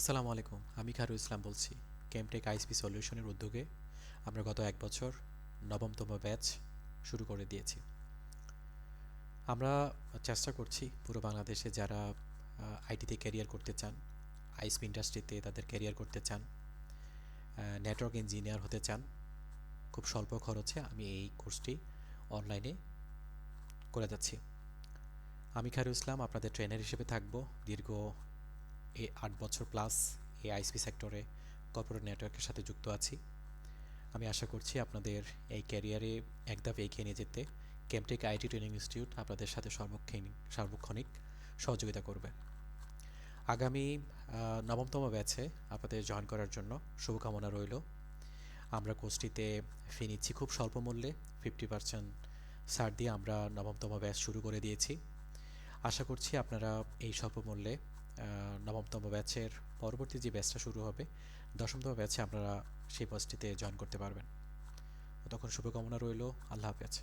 আসসালামু আলাইকুম, আমি খায়রুল ইসলাম বলছি। কেমটেক আইএসপি সলিউশনের উদ্যোগে আমরা গত 1 বছর নবমতম ব্যাচ শুরু করে দিয়েছি। আমরা চেষ্টা করছি পুরো বাংলাদেশে যারা আইটিতে ক্যারিয়ার করতে চান, আইএসপি ইন্ডাস্ট্রিতে তাদের ক্যারিয়ার করতে চান, নেটওয়ার্ক ইঞ্জিনিয়ার হতে চান, খুব স্বল্প খরচে আমি এই কোর্সটি অনলাইনে করে যাচ্ছি। আমি খায়রুল ইসলাম আপনাদের ট্রেনার হিসেবে থাকব। দীর্ঘ 8 বছর প্লাস এই আইএসপি সেক্টরে কর্পোরেট নেটওয়ার্কের সাথে যুক্ত আছি। আমি আশা করছি আপনাদের এই ক্যারিয়ারে এক ধাপ এগিয়ে নিয়ে যেতে কেমটেক আইটি ট্রেনিং ইনস্টিটিউট আপনাদের সাথে সার্বক্ষণিক সহযোগিতা করবে। আগামী নবমতম ব্যাচে আপনাদের জয়েন করার জন্য শুভকামনা রইল। আমরা কোর্সটিতে ফি নিচ্ছি খুব স্বল্প মূল্যে, 50% ছাড় দিয়ে আমরা নবমতম ব্যাচ শুরু করে দিয়েছি। আশা করছি আপনারা এই স্বল্প মূল্যে নবমতম ব্যাচের পরবর্তী যে ব্যাচটা শুরু হবে, দশমতম ব্যাচে আপনারা সেই ব্যাচটিতে জয়েন করতে পারবেন। তখন শুভকামনা রইল। আল্লাহ হাফেজ।